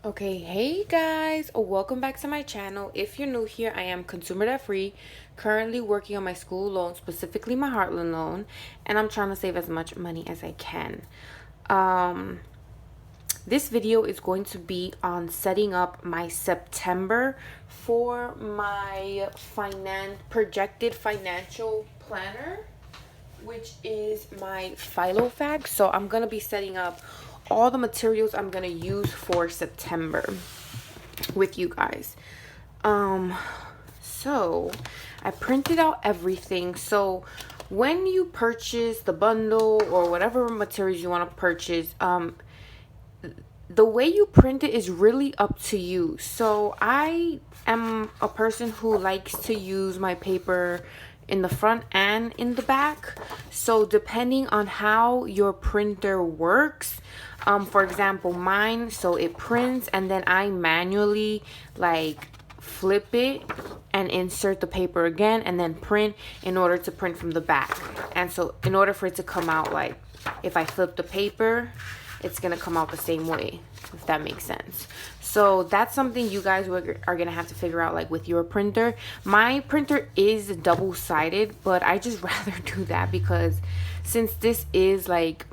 Okay, hey guys, welcome back to my channel. If you're new here, I am consumer debt free, currently working on my school loan, specifically my Heartland loan, and I'm trying to save as much money as I can. This video is going to be on setting up my September for my projected financial planner, which is my Filofax. So I'm gonna be setting up all the materials I'm gonna use for September with you guys. So I printed out everything. So when you purchase the bundle or whatever materials you want to purchase, the way you print it is really up to you. So I am a person who likes to use my paper in the front and in the back. So depending on how your printer works, for example, mine, so it prints and then I manually like flip it and insert the paper again and then print in order to print from the back. And so in order for it to come out, like if I flip the paper, it's gonna come out the same way, if that makes sense. So that's something you guys are gonna have to figure out, like with your printer. My printer is double-sided, but I just rather do that because since this is like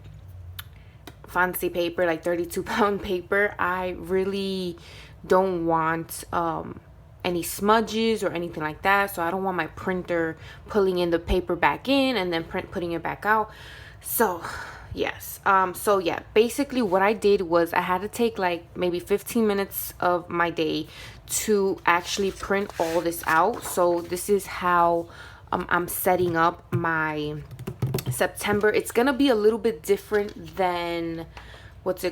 fancy paper, like 32-pound paper, I really don't want any smudges or anything like that. So I don't want my printer pulling in the paper back in and then putting it back out. So yes, so yeah, basically what I did was I had to take like maybe 15 minutes of my day to actually print all this out. So this is how I'm setting up my September. It's gonna be a little bit different than what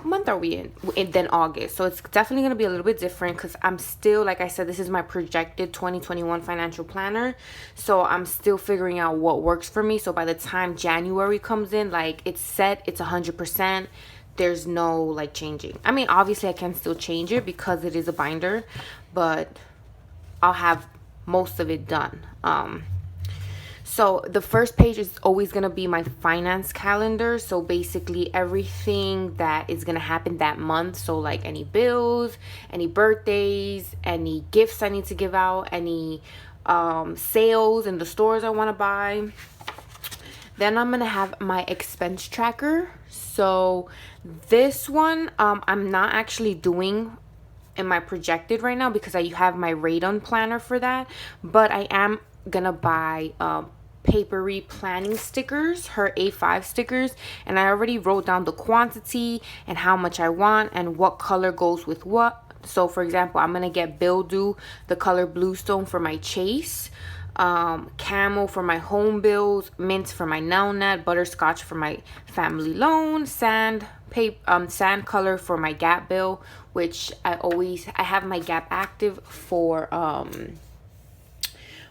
month are we in then August. So it's definitely going to be a little bit different because I'm still, like I said, this is my projected 2021 financial planner, so I'm still figuring out what works for me. So by the time January comes in, like it's set, it's 100%. There's no like changing. I mean, obviously I can still change it because it is a binder, but I'll have most of it done. So the first page is always going to be my finance calendar. So basically everything that is going to happen that month. So like any bills, any birthdays, any gifts I need to give out, any sales in the stores I want to buy. Then I'm going to have my expense tracker. So this one I'm not actually doing in my projected right now because I have my Radon planner for that. But I am going to buy papery planning stickers, her A5 stickers, and I already wrote down the quantity and how much I want and what color goes with what. So for example, I'm gonna get Bildu, the color Bluestone, for my chase, camel for my home bills, mint for my Nelnet, butterscotch for my family loan, sand color for my Gap bill, which I have my Gap active for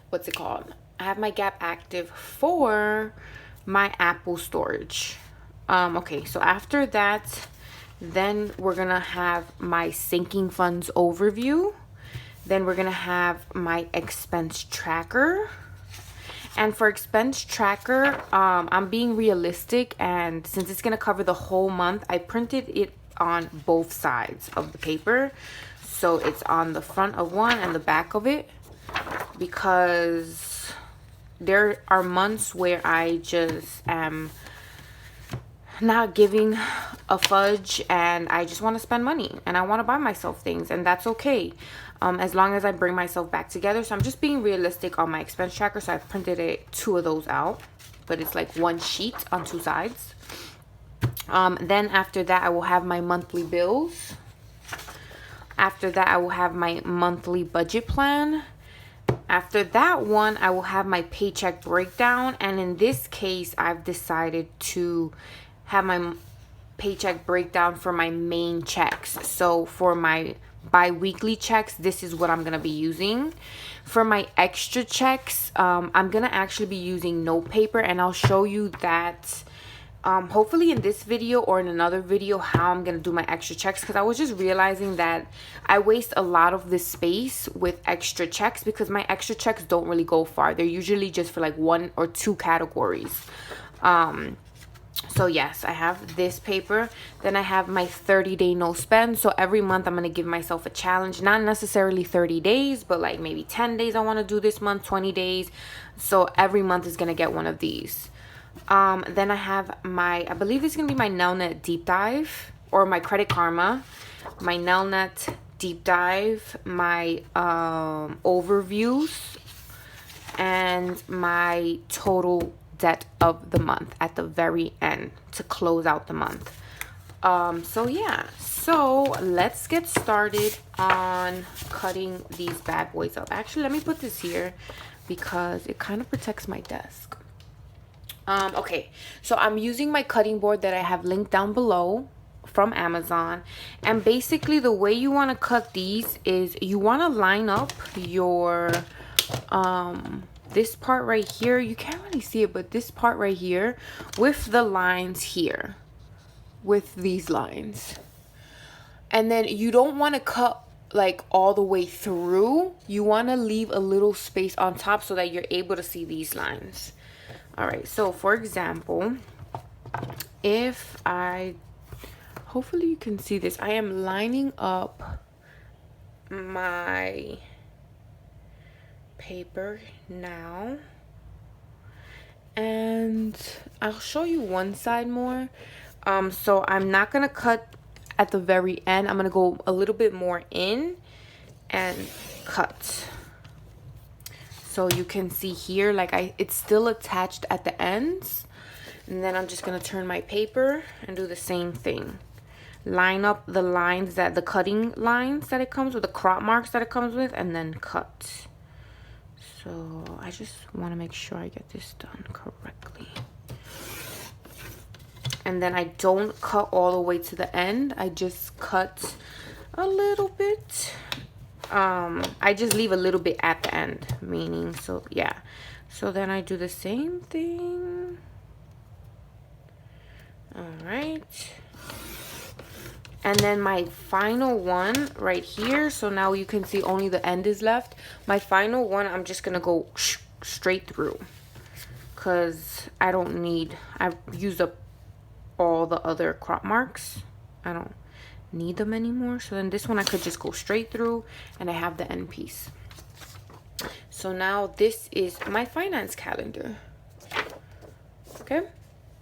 what's it called? I have my Gap active for my Apple storage. Okay, so after that, then we're gonna have my sinking funds overview. Then we're gonna have my expense tracker. And for expense tracker, I'm being realistic, and since it's gonna cover the whole month, I printed it on both sides of the paper. So it's on the front of one and the back of it, because there are months where I just am not giving a fudge and I just want to spend money and I want to buy myself things, and that's okay, as long as I bring myself back together. So I'm just being realistic on my expense tracker. So I've printed two of those out, but it's like one sheet on two sides. Then after that, I will have my monthly bills. After that, I will have my monthly budget plan. After that one, I will have my paycheck breakdown. And in this case, I've decided to have my paycheck breakdown for my main checks. So for my bi-weekly checks, this is what I'm going to be using. For my extra checks, I'm going to actually be using note paper, and I'll show you that hopefully in this video or in another video how I'm gonna do my extra checks, because I was just realizing that I waste a lot of this space with extra checks because my extra checks don't really go far. They're usually just for like 1 or 2 categories. So yes, I have this paper. Then I have my 30-day no spend. So every month I'm going to give myself a challenge. Not necessarily 30 days, but like maybe 10 days I want to do this month, 20 days. So every month is going to get one of these. Then I have I believe it's going to be my Nelnet deep dive, or my Credit Karma, my Nelnet deep dive, my overviews, and my total debt of the month at the very end to close out the month. So yeah, so let's get started on cutting these bad boys up. Actually, let me put this here because it kind of protects my desk. Okay, so I'm using my cutting board that I have linked down below from Amazon. And basically the way you want to cut these is you want to line up your this part right here, you can't really see it, but this part right here with the lines here, with these lines. And then you don't want to cut like all the way through. You want to leave a little space on top so that you're able to see these lines. All right, so for example, if hopefully you can see this, I am lining up my paper now, and I'll show you one side more. So I'm not gonna cut at the very end. I'm gonna go a little bit more in and cut, so you can see here like it's still attached at the ends. And then I'm just gonna turn my paper and do the same thing. Line up the lines, the cutting lines that it comes with, the crop marks that it comes with, and then cut. So I just want to make sure I get this done correctly. And then I don't cut all the way to the end. I just cut a little bit. I just leave a little bit at the end, meaning, so yeah. So then I do the same thing. All right. And then my final one right here, so now you can see only the end is left. My final one, I'm just gonna go straight through because I've used up all the other crop marks. I don't need them anymore. So then this one I could just go straight through, and I have the end piece. So now this is my finance calendar. Okay.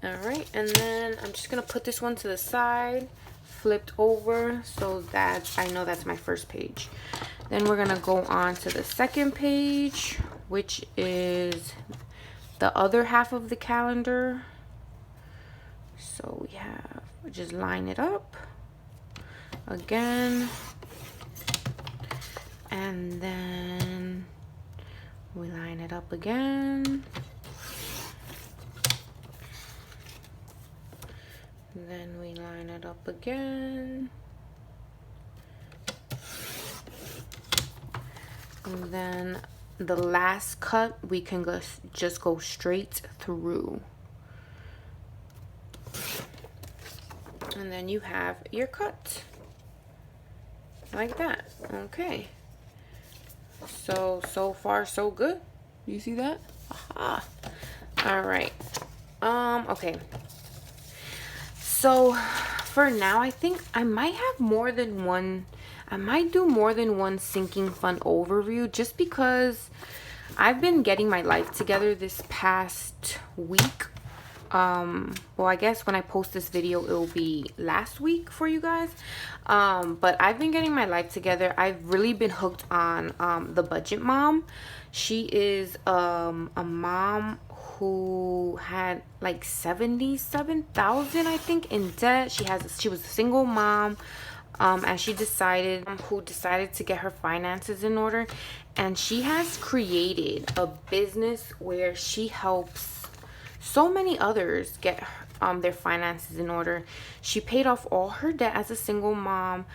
All right, and then I'm just gonna put this one to the side, flipped over, so that I know that's my first page. Then we're gonna go on to the second page, which is the other half of the calendar. So we just line it up again, and then we line it up again. Then we line it up again. And then the last cut, we can just go straight through. And then you have your cut. Like that. Okay. So far so good. You see that? Aha. All right. Okay. So for now, I think I might have more than one. I might do more than one sinking fund overview, just because I've been getting my life together this past week. Well, I guess when I post this video, it will be last week for you guys. But I've been getting my life together. I've really been hooked on the Budget Mom. She is a mom who had like 77,000, I think, in debt. She was a single mom, and she decided to get her finances in order, and she has created a business where she helps so many others get their finances in order. She paid off all her debt as a single mom.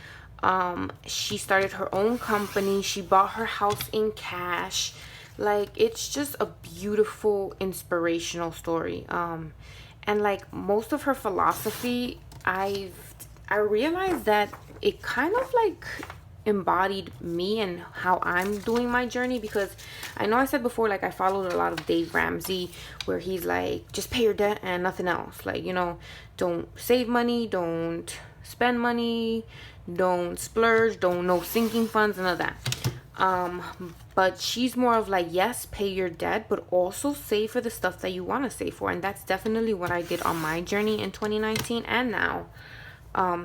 She started her own company. She bought her house in cash. Like, it's just a beautiful, inspirational story. And like most of her philosophy, I realized that it kind of like embodied me and how I'm doing my journey. Because I know I said before, like, I followed a lot of Dave Ramsey, where he's like, just pay your debt and nothing else. Like, you know, don't save money, don't spend money, don't splurge, don't no sinking funds, none of that. But she's more of like, yes, pay your debt, but also save for the stuff that you want to save for. And that's definitely what I did on my journey in 2019 and now.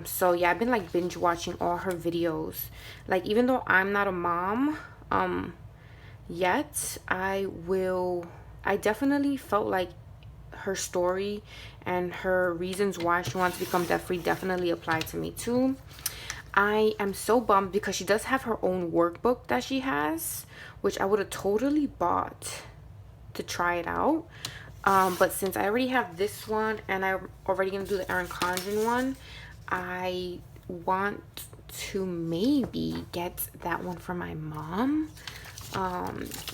So yeah, I've been like binge watching all her videos. Like, even though I'm not a mom yet, I definitely felt like her story and her reasons why she wants to become debt free definitely apply to me too. I am so bummed because she does have her own workbook that she has, which I would have totally bought to try it out. But since I already have this one and I'm already gonna do the Erin Condren one, I want to maybe get that one for my mom.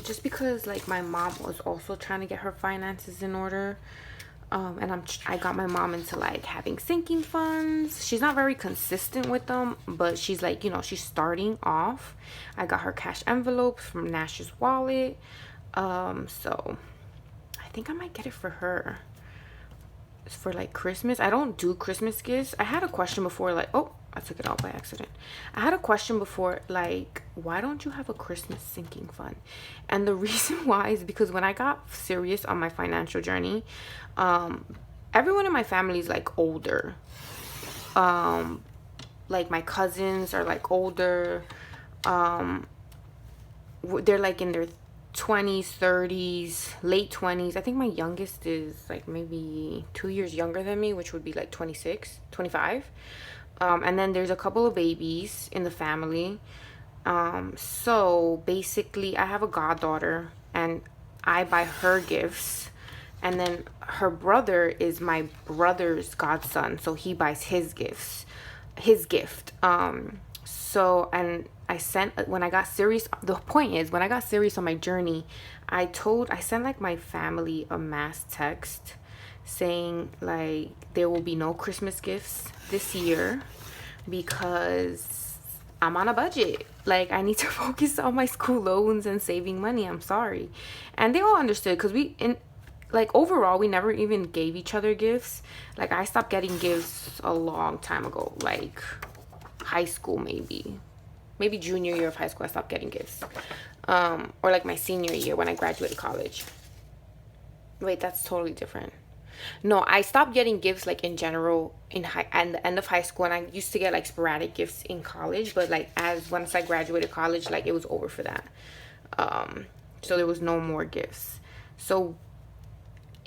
Just because like my mom was also trying to get her finances in order. And I got my mom into like having sinking funds. She's not very consistent with them, but she's like, you know, she's starting off. I got her cash envelopes from Nash's wallet. So I think I might get it for her. It's for like Christmas. I don't do Christmas gifts. I had a question before, like, oh, I took it out by accident. I had a question before, like, why don't you have a Christmas sinking fund? And the reason why is because when I got serious on my financial journey, everyone in my family is like older. Like my cousins are like older. They're like in their 20s, 30s, late 20s. I think my youngest is like maybe 2 years younger than me, which would be like 26, 25. And then there's a couple of babies in the family. So basically I have a goddaughter and I buy her gifts, and then her brother is my brother's godson, so he buys his gift. So, and I sent, when I got serious, the point is, when I got serious on my journey, I sent like my family a mass text saying like there will be no Christmas gifts this year because I'm on a budget. Like, I need to focus on my school loans and saving money. I'm sorry. And they all understood, because overall, we never even gave each other gifts. Like, I stopped getting gifts a long time ago, like high school, maybe junior year of high school I stopped getting gifts. Or like my senior year when I graduated college. Wait, that's totally different. No, I stopped getting gifts like in general and the end of high school, and I used to get like sporadic gifts in college, but like once I graduated college, like it was over for that. So there was no more gifts. So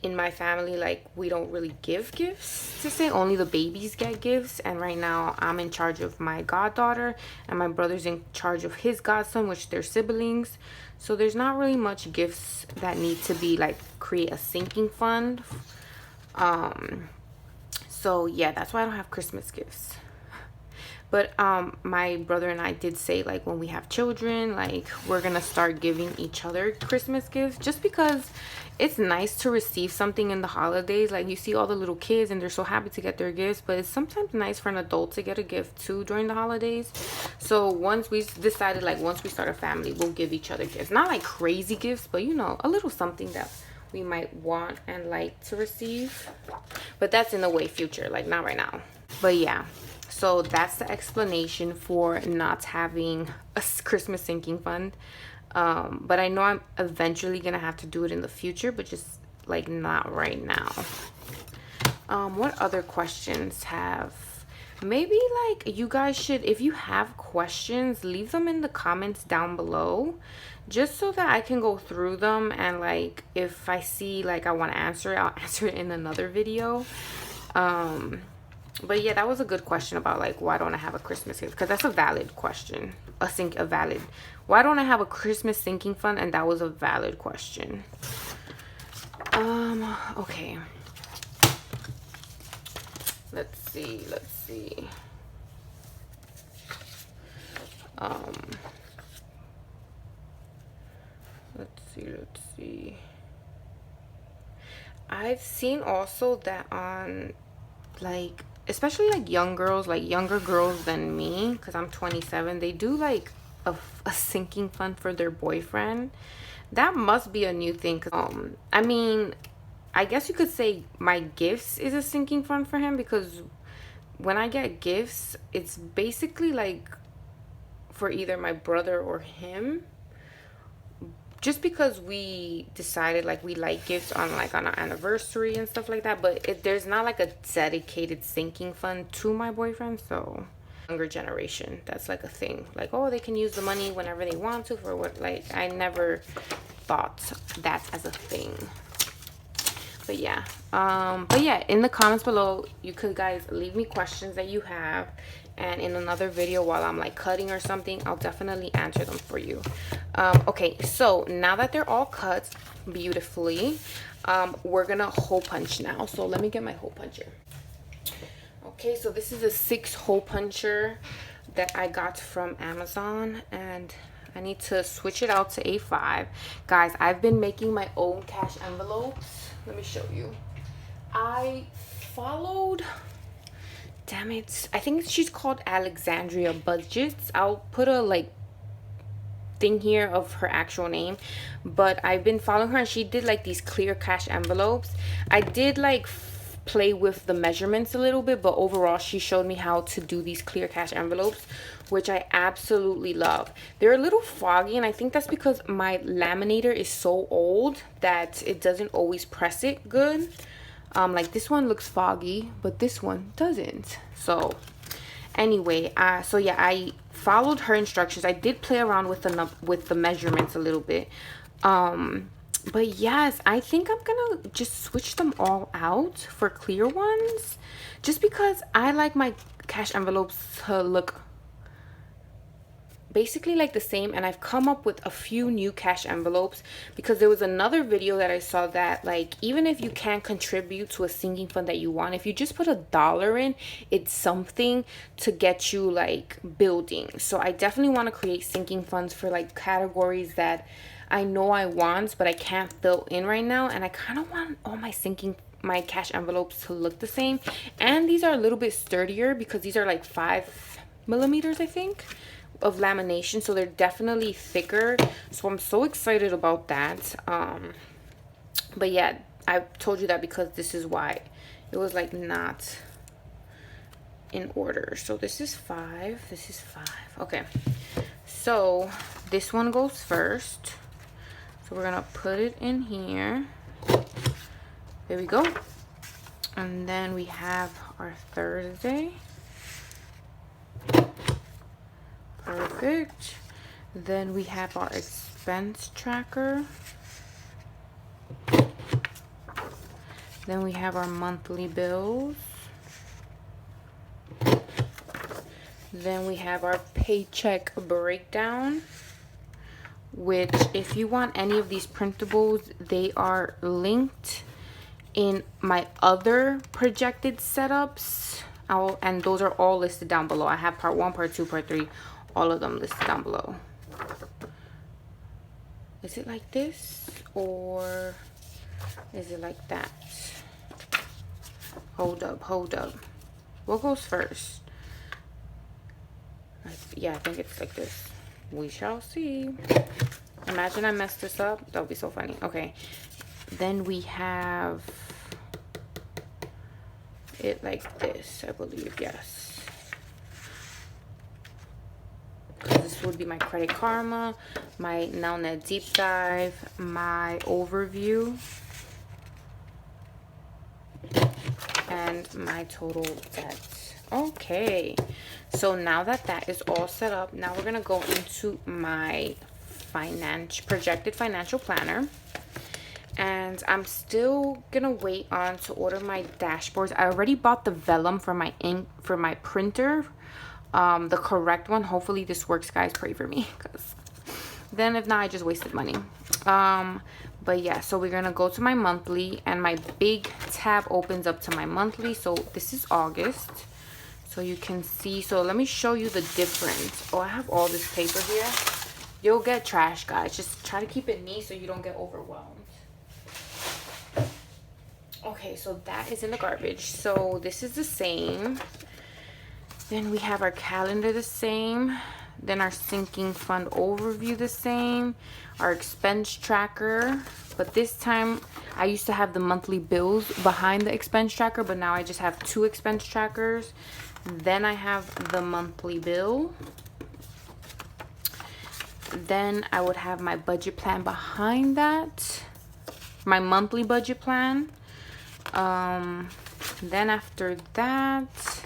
in my family, like, we don't really give gifts to say, only the babies get gifts. And right now I'm in charge of my goddaughter and my brother's in charge of his godson, which they're siblings. So there's not really much gifts that need to be like create a sinking fund. So yeah, that's why I don't have Christmas gifts. But my brother and I did say, like, when we have children, like, we're gonna start giving each other Christmas gifts, just because it's nice to receive something in the holidays. Like, you see all the little kids and they're so happy to get their gifts, but it's sometimes nice for an adult to get a gift too during the holidays. So once we decided, like, once we start a family, we'll give each other gifts. Not like crazy gifts, but you know, a little something that we might want and like to receive. But that's in the way future, like not right now. But yeah, so that's the explanation for not having a Christmas sinking fund. But I know I'm eventually gonna have to do it in the future, but just like not right now. What other questions have? Maybe like you guys should, if you have questions, leave them in the comments down below, just so that I can go through them, and like if I see like I want to answer it, I'll answer it in another video. But yeah, that was a good question about like, why don't I have a Christmas gift? Because that's a valid question. Why don't I have a Christmas sinking fund? And that was a valid question. Okay. Let's see. Let's see. I've seen also that on like especially like young girls, like younger girls than me, because I'm 27, they do like a sinking fund for their boyfriend. That must be a new thing. I mean, I guess you could say my gifts is a sinking fund for him, because when I get gifts, it's basically like for either my brother or him, just because we decided like we like gifts on like on our anniversary and stuff like that. But there's not like a dedicated sinking fund to my boyfriend. So younger generation, that's like a thing, like, oh, they can use the money whenever they want to for what, like, I never thought that as a thing. But yeah, in the comments below, you could guys leave me questions that you have, and in another video while I'm like cutting or something, I'll definitely answer them for you. Okay, so now that they're all cut beautifully, we're gonna hole punch now. So let me get my hole puncher. Okay, so this is a 6 hole puncher that I got from Amazon, and I need to switch it out to A5. Guys, I've been making my own cash envelopes. Let me show you. I followed, damn it, I think she's called Alexandria Budgets. I'll put a like thing here of her actual name, but I've been following her, and she did like these clear cash envelopes. I did like play with the measurements a little bit, but overall she showed me how to do these clear cash envelopes, which I absolutely love. They're a little foggy, and I think that's because my laminator is so old that it doesn't always press it good. Like this one looks foggy, but this one doesn't. So anyway, so yeah, I followed her instructions. I did play around with the measurements a little bit. But yes, I think I'm gonna just switch them all out for clear ones, just because I like my cash envelopes to look basically like the same. And I've come up with a few new cash envelopes because there was another video that I saw that like, even if you can't contribute to a sinking fund that you want, if you just put $1 in, it's something to get you like building. So I definitely want to create sinking funds for like categories that I know I want but I can't fill in right now, and I kind of want all my cash envelopes to look the same. And these are a little bit sturdier because these are like 5mm, I think, of lamination, so they're definitely thicker. So I'm so excited about that. But yeah, I told you that because this is why it was like not in order. So this is 5, this is 5. Okay, so this one goes first, so we're gonna put it in here. There we go. And then we have our Thursday. Perfect. Then we have our expense tracker. Then we have our monthly bills. Then we have our paycheck breakdown, which if you want any of these printables, they are linked in my other projected setups. And those are all listed down below. I have part 1, part 2, part 3, all of them listed down below. Is it like this or is it like that? Hold up. What goes first? Yeah, I think it's like this. We shall see. Imagine I messed this up. That would be so funny. Okay. Then we have it like this, I believe. Yes. This would be my Credit Karma, my Now Net Deep Dive, my overview, and my total debt. Okay, so now that that is all set up, now we're gonna go into my projected financial planner. And I'm still gonna wait on to order my dashboards. I already bought the vellum for my printer, the correct one. Hopefully this works, guys. Pray for me, because then if not, I just wasted money. But yeah, so we're gonna go to my monthly, and my big tab opens up to my monthly. So this is August, so you can see. So let me show you the difference. Oh, I have all this paper here. You'll get trash, guys. Just try to keep it neat so you don't get overwhelmed. Okay, so that is in the garbage. So this is the same. Then we have our calendar the same. Then our sinking fund overview the same. Our expense tracker. But this time I used to have the monthly bills behind the expense tracker, but now I just have 2 expense trackers. Then I have the monthly bill. Then I would have my budget plan behind that. My monthly budget plan. Then after that,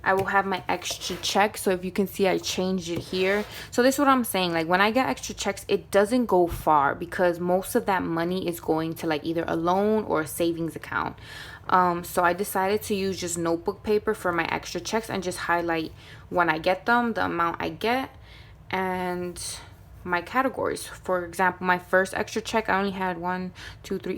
I will have my extra check. So if you can see, I changed it here. So this is what I'm saying. Like when I get extra checks, it doesn't go far because most of that money is going to like either a loan or a savings account. So I decided to use just notebook paper for my extra checks and just highlight when I get them, the amount I get, and my categories. For example, my first extra check, I only had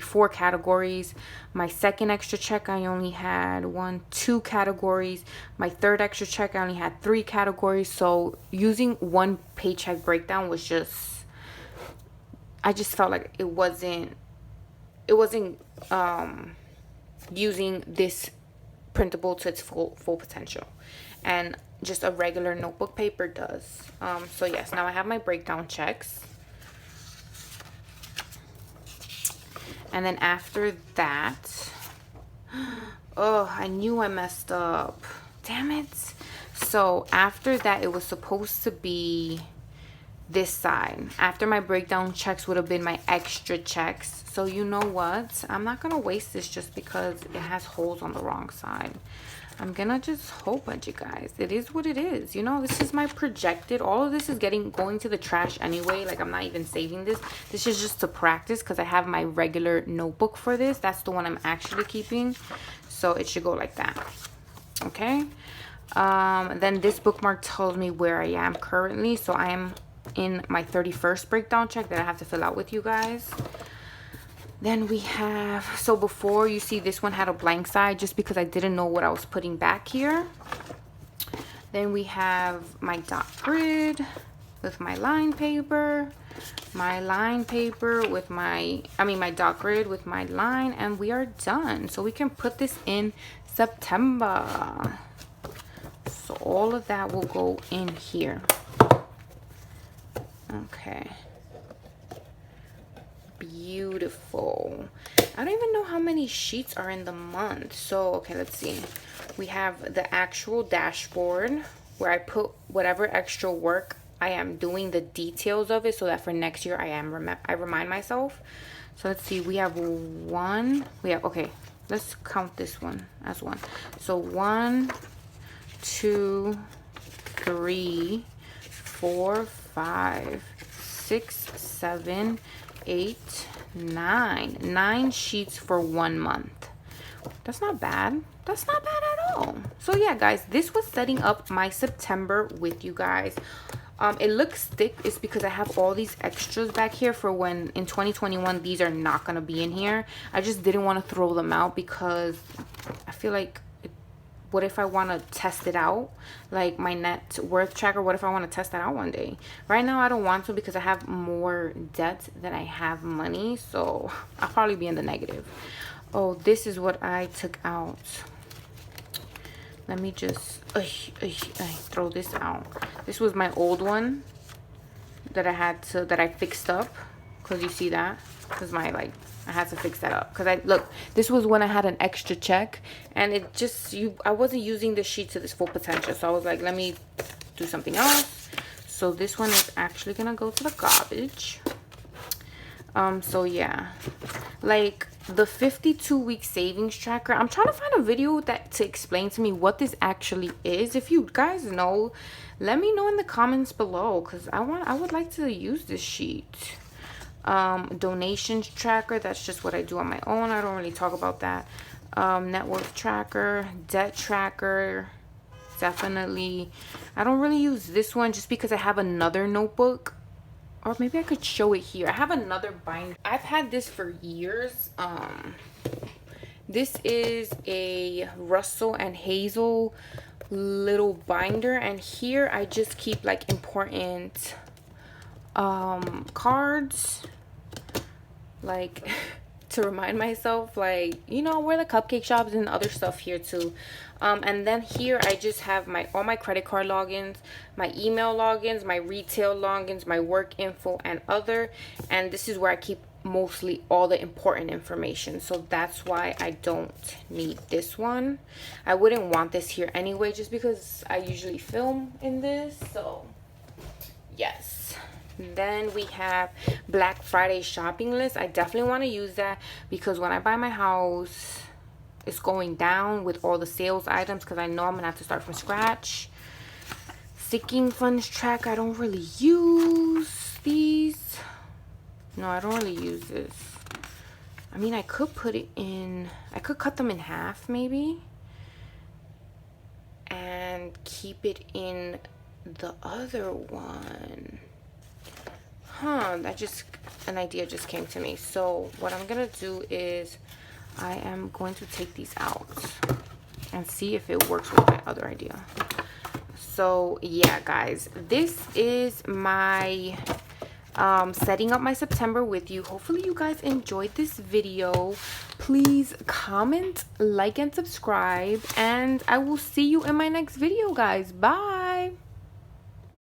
4 categories. My second extra check, I only had 2 categories. My third extra check, I only had 3 categories. So using one paycheck breakdown was just, I just felt like it wasn't using this printable to its full potential. And just a regular notebook paper does. So yes, now I have my breakdown checks. And then after that, oh, I knew I messed up. Damn it. So after that, it was supposed to be this side. After my breakdown checks would have been my extra checks. So you know what? I'm not going to waste this just because it has holes on the wrong side. I'm gonna just hope at you guys. It is what it is. You know, this is my projected. All of this is going to the trash anyway. Like, I'm not even saving this. This is just to practice because I have my regular notebook for this. That's the one I'm actually keeping. So it should go like that. Okay. Then this bookmark tells me where I am currently. So I am in my 31st breakdown check that I have to fill out with you guys. Then we have, so before you see this one had a blank side just because I didn't know what I was putting back here. Then we have my dot grid with my line paper, my dot grid with my line, and we are done. So we can put this in September. So all of that will go in here. Okay. Beautiful. I don't even know how many sheets are in the month. So okay, let's see. We have the actual dashboard where I put whatever extra work I am doing, the details of it, so that for next year I remind myself. So let's see, we have okay, let's count this one as one. So 1, 2, 3, 4, 5, 6, 7, 8, 9 sheets for 1 month. That's not bad. That's not bad at all. So yeah, guys, this was setting up my September with you guys. It looks thick. It's because I have all these extras back here for when in 2021 these are not gonna be in here. I just didn't want to throw them out because I feel like, what if I want to test it out, like my net worth tracker? What if I want to test that out one day? Right now I don't want to because I have more debt than I have money, so I'll probably be in the negative. Oh, this is what I took out. Let me just throw this out. This was my old one that I fixed up, because you see that, because I had to fix that up because this was when I had an extra check, and it just, I wasn't using the sheet to this full potential. So I was like, let me do something else. So this one is actually gonna go to the garbage. So yeah, like the 52-week savings tracker, I'm trying to find a video to explain to me what this actually is. If you guys know, let me know in the comments below, because I would like to use this sheet. Donations tracker, that's just what I do on my own. I don't really talk about that. Net worth tracker, debt tracker, definitely. I don't really use this one just because I have another notebook, or maybe I could show it here. I have another binder. I've had this for years. This is a Russell and Hazel little binder, and here I just keep like important cards, like to remind myself, like, you know, where the cupcake shops and other stuff here too. And then here I just have all my credit card logins, my email logins, my retail logins, my work info, and other. And this is where I keep mostly all the important information, so that's why I don't need this one. I wouldn't want this here anyway, just because I usually film in this. So yes. Then we have Black Friday shopping list. I definitely want to use that because when I buy my house, it's going down with all the sales items, because I know I'm gonna have to start from scratch. Sinking funds track, I don't really use these. No, I don't really use this. I mean, I could put it in, I could cut them in half maybe and keep it in the other one. An idea just came to me. So what I'm gonna do is I am going to take these out and see if it works with my other idea. So yeah, guys, this is my setting up my September with you. Hopefully you guys enjoyed this video. Please comment, like, and subscribe, and I will see you in my next video, guys. Bye.